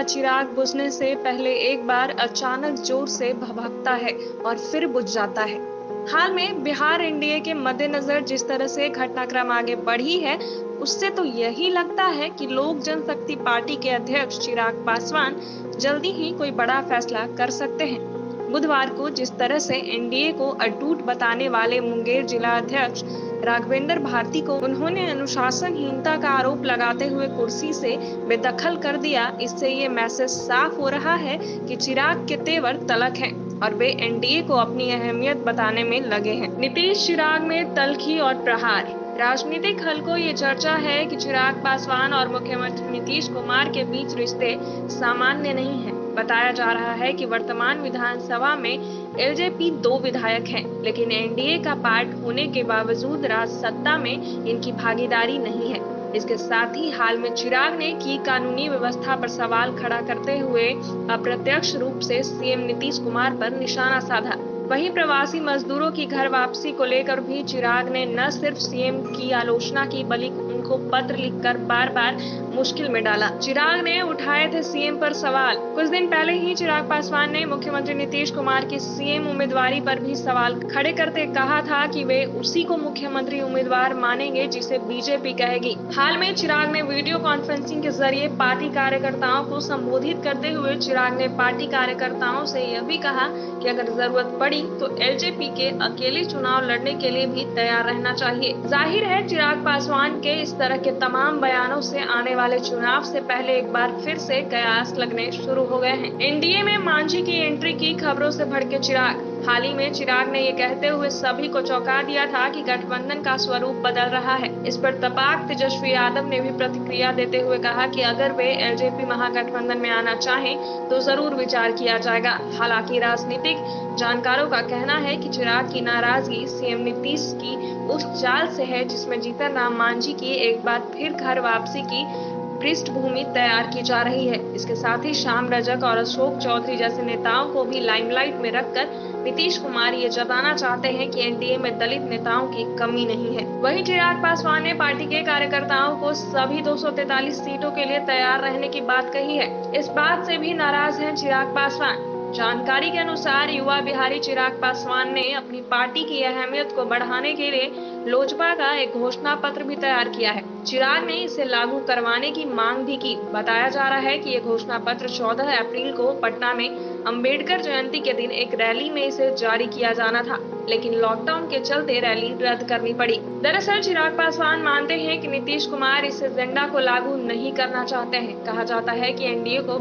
का चिराग बुझने से पहले एक बार अचानक जोर से भभकता है और फिर बुझ जाता है। हाल में बिहार एनडीए के मद्देनजर जिस तरह से घटनाक्रम आगे बढ़ी है, उससे तो यही लगता है कि लोक जनशक्ति पार्टी के अध्यक्ष चिराग पासवान जल्दी ही कोई बड़ा फैसला कर सकते हैं। बुधवार को जिस तरह से एनडीए को अटूट बताने वाले मुंगेर जिला अध्यक्ष राघवेंद्र भारती को उन्होंने अनुशासनहीनता का आरोप लगाते हुए कुर्सी से बेदखल कर दिया, इससे ये मैसेज साफ हो रहा है कि चिराग के तेवर तलक हैं और वे एनडीए को अपनी अहमियत बताने में लगे हैं। नीतीश चिराग में तल्खी और प्रहार। राजनीतिक हलकों ये चर्चा है कि चिराग पासवान और मुख्यमंत्री नीतीश कुमार के बीच रिश्ते सामान्य नहीं है। बताया जा रहा है कि वर्तमान विधानसभा में एलजेपी 2 विधायक हैं, लेकिन एनडीए का पार्ट होने के बावजूद राज सत्ता में इनकी भागीदारी नहीं है। इसके साथ ही हाल में चिराग ने की कानूनी व्यवस्था पर सवाल खड़ा करते हुए अप्रत्यक्ष रूप से सीएम नीतीश कुमार पर निशाना साधा। वहीं प्रवासी मजदूरों की घर वापसी को लेकर भी चिराग ने न सिर्फ सीएम की आलोचना की, बल्कि उनको पत्र लिखकर बार-बार मुश्किल में डाला। चिराग ने उठाए थे सीएम पर सवाल। कुछ दिन पहले ही चिराग पासवान ने मुख्यमंत्री नीतीश कुमार की सीएम उम्मीदवारी पर भी सवाल खड़े करते कहा था कि वे उसी को मुख्यमंत्री उम्मीदवार मानेंगे जिसे बीजेपी कहेगी। हाल में चिराग ने वीडियो कॉन्फ्रेंसिंग के जरिए पार्टी कार्यकर्ताओं को संबोधित करते हुए चिराग ने पार्टी कार्यकर्ताओं से यह भी कहा कि अगर जरूरत पड़ी तो एलजेपी के अकेले चुनाव लड़ने के लिए भी तैयार रहना चाहिए। जाहिर है चिराग पासवान के इस तरह के तमाम बयानों से आने वाले चुनाव से पहले एक बार फिर से कयास लगने शुरू हो गए हैं। एनडीए में मांझी की एंट्री की खबरों से भड़के चिराग। हाल ही में चिराग ने ये कहते हुए सभी को चौंका दिया था कि गठबंधन का स्वरूप बदल रहा है। इस पर तपाक तेजस्वी यादव ने भी प्रतिक्रिया देते हुए कहा कि अगर वे एलजेपी महागठबंधन में आना चाहें तो जरूर विचार किया जाएगा। हालांकि राजनीतिक जानकारों का कहना है कि चिराग की नाराजगी सीएम नीतीश की उस चाल से है जिसमें जीतन राम मांझी की एक बार फिर घर वापसी की पृष्ठभूमि तैयार की जा रही है। इसके साथ ही श्याम रजक और अशोक चौधरी जैसे नेताओं को भी लाइमलाइट में रखकर नीतीश कुमार ये जताना चाहते हैं कि एनडीए में दलित नेताओं की कमी नहीं है। वहीं चिराग पासवान ने पार्टी के कार्यकर्ताओं को सभी 243 सीटों के लिए तैयार रहने की बात कही है। इस बात से भी नाराज हैं चिराग पासवान। जानकारी के अनुसार युवा बिहारी चिराग पासवान ने अपनी पार्टी की अहमियत को बढ़ाने के लिए लोजपा का एक घोषणा पत्र भी तैयार किया है। चिराग ने इसे लागू करवाने की मांग भी की। बताया जा रहा है कि ये घोषणा पत्र 14 अप्रैल को पटना में अंबेडकर जयंती के दिन एक रैली में इसे जारी किया जाना था, लेकिन लॉकडाउन के चलते रैली रद्द करनी पड़ी। दरअसल चिराग पासवान मानते हैं कि नीतीश कुमार इस एजेंडा को लागू नहीं करना चाहते हैं। कहा जाता है कि एनडीए को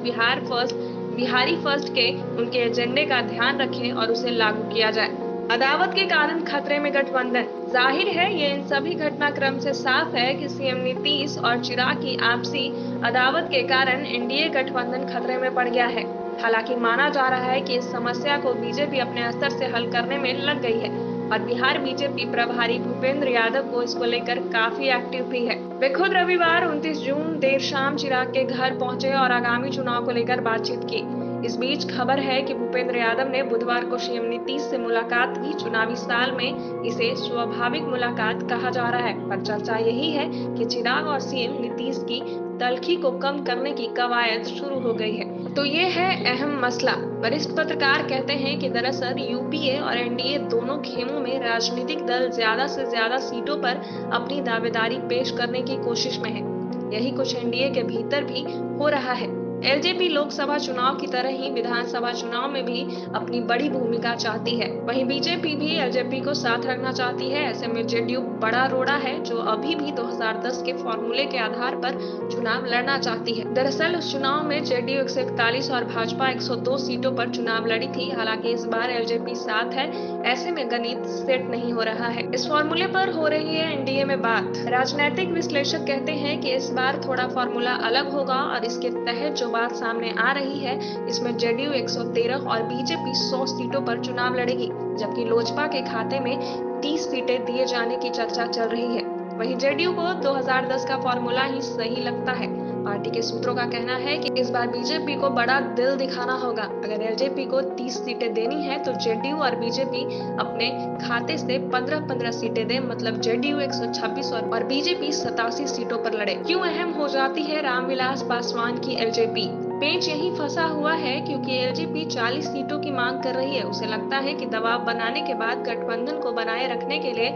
बिहारी फर्स्ट के उनके एजेंडे का ध्यान रखें और उसे लागू किया जाए। अदावत के कारण खतरे में गठबंधन। जाहिर है ये इन सभी घटनाक्रम से साफ है कि सीएम नीतीश और चिराग की आपसी अदावत के कारण एनडीए गठबंधन खतरे में पड़ गया है। हालांकि माना जा रहा है कि इस समस्या को बीजेपी अपने स्तर से हल करने में लग गई है और बिहार बीजेपी प्रभारी भूपेंद्र यादव को इसको लेकर काफी एक्टिव भी है। वे खुद रविवार 29 जून देर शाम चिराग के घर पहुंचे और आगामी चुनाव को लेकर बातचीत की। इस बीच खबर है कि भूपेंद्र यादव ने बुधवार को सीएम नीतीश से मुलाकात की। चुनावी साल में इसे स्वाभाविक मुलाकात कहा जा रहा है, पर चर्चा यही है कि चिराग और सीएम नीतीश की तल्खी को कम करने की कवायद शुरू हो गई है। तो ये है अहम मसला। वरिष्ठ पत्रकार कहते हैं कि दरअसल यूपीए और एनडीए दोनों खेमों में राजनीतिक दल ज्यादा से ज्यादा सीटों पर अपनी दावेदारी पेश करने की कोशिश में है। यही कुछ एनडीए के भीतर भी हो रहा है। एलजेपी लोकसभा चुनाव की तरह ही विधानसभा चुनाव में भी अपनी बड़ी भूमिका चाहती है। वहीं बीजेपी भी एलजेपी को साथ रखना चाहती है। ऐसे में जेडीयू बड़ा रोड़ा है जो अभी भी 2010 के फॉर्मूले के आधार पर चुनाव लड़ना चाहती है। दरअसल उस चुनाव में जेडीयू 141 और भाजपा 102 सीटों पर चुनाव लड़ी थी। हालांकि इस बार एलजेपी साथ है, ऐसे में गणित सेट नहीं हो रहा है। इस फॉर्मूले पर हो रही है एनडीए में बात। राजनीतिक विश्लेषक कहते हैं कि इस बार थोड़ा फॉर्मूला अलग होगा और इसके तहत जो बात सामने आ रही है, इसमें जेडीयू 113 और बीजेपी 100 सीटों पर चुनाव लड़ेगी, जबकि लोजपा के खाते में 30 सीटें दिए जाने की चर्चा चल रही है। वहीं जेडीयू को 2010 का फॉर्मूला ही सही लगता है। पार्टी के सूत्रों का कहना है कि इस बार बीजेपी को बड़ा दिल दिखाना होगा। अगर एलजेपी को 30 सीटें देनी है तो जेडीयू और बीजेपी अपने खाते से 15-15 सीटें दे, मतलब जेडीयू 126 और बीजेपी 87 सीटों पर लड़े। क्यों अहम हो जाती है रामविलास पासवान की एलजेपी? पेंच यहीं फंसा हुआ है क्योंकि एलजेपी 40 सीटों की मांग कर रही है। उसे लगता है कि दबाव बनाने के बाद गठबंधन को बनाए रखने के लिए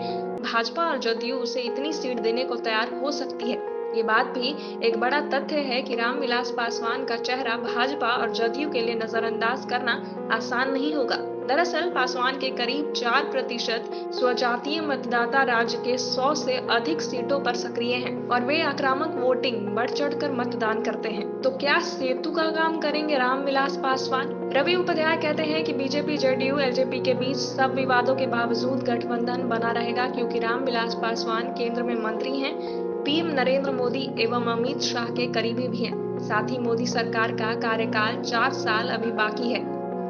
भाजपा और जदयू उसे इतनी सीट देने को तैयार हो सकती है। ये बात भी एक बड़ा तथ्य है कि रामविलास पासवान का चेहरा भाजपा और जदयू के लिए नजरअंदाज करना आसान नहीं होगा। दरअसल पासवान के करीब 4% स्वजातीय मतदाता राज्य के 100 से अधिक सीटों पर सक्रिय हैं और वे आक्रामक वोटिंग बढ़ चढ़कर मतदान करते हैं। तो क्या सेतु का काम करेंगे रामविलास पासवान? रवि उपाध्याय कहते हैं कि बीजेपी जेडीयू एलजेपी के बीच सब विवादों के बावजूद गठबंधन बना रहेगा क्योंकि रामविलास पासवान केंद्र में मंत्री हैं, पीएम नरेंद्र मोदी एवं अमित शाह के करीबी भी हैं। साथ ही मोदी सरकार का कार्यकाल 4 साल अभी बाकी है।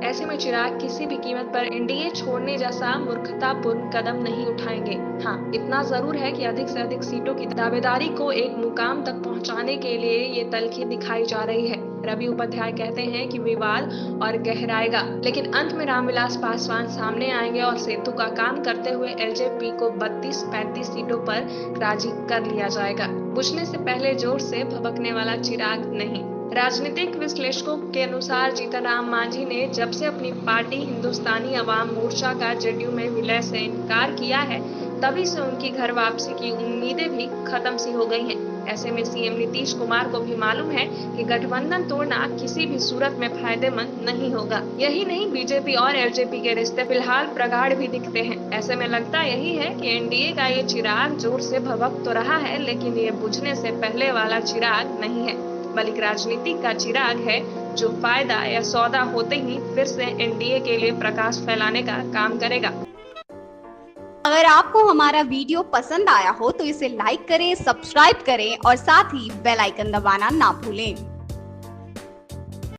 ऐसे में चिराग किसी भी कीमत पर एनडीए छोड़ने जैसा मूर्खतापूर्ण कदम नहीं उठाएंगे। हाँ, इतना जरूर है कि अधिक से अधिक सीटों की दावेदारी को एक मुकाम तक पहुंचाने के लिए ये तल्खी दिखाई जा रही है। रवि उपाध्याय कहते हैं कि विवाद और गहराएगा, लेकिन अंत में रामविलास पासवान सामने आएंगे और सेतु का काम करते हुए एलजेपी को 32-35 सीटों पर राजी कर लिया जाएगा। बुझने से पहले जोर से भभकने वाला चिराग नहीं। राजनीतिक विश्लेषकों के अनुसार जीतन राम मांझी ने जब से अपनी पार्टी हिंदुस्तानी अवाम मोर्चा का जेडीयू में विलय से इनकार किया है, तभी से उनकी घर वापसी की उम्मीदें भी खत्म सी हो गई हैं। ऐसे में सीएम नीतीश कुमार को भी मालूम है कि गठबंधन तोड़ना किसी भी सूरत में फायदेमंद नहीं होगा। यही नहीं, बीजेपी और एलजेपी के रिश्ते फिलहाल प्रगाढ़ भी दिखते हैं। ऐसे में लगता यही है कि एनडीए का ये चिराग जोर से भभक तो रहा है, लेकिन ये बुझने से पहले वाला चिराग नहीं है, बल्कि राजनीति का चिराग है जो फायदा या सौदा होते ही फिर से एनडीए के लिए प्रकाश फैलाने का काम करेगा। अगर आपको हमारा वीडियो पसंद आया हो तो इसे लाइक करें, सब्सक्राइब करें और साथ ही बेल आइकन दबाना ना भूलें।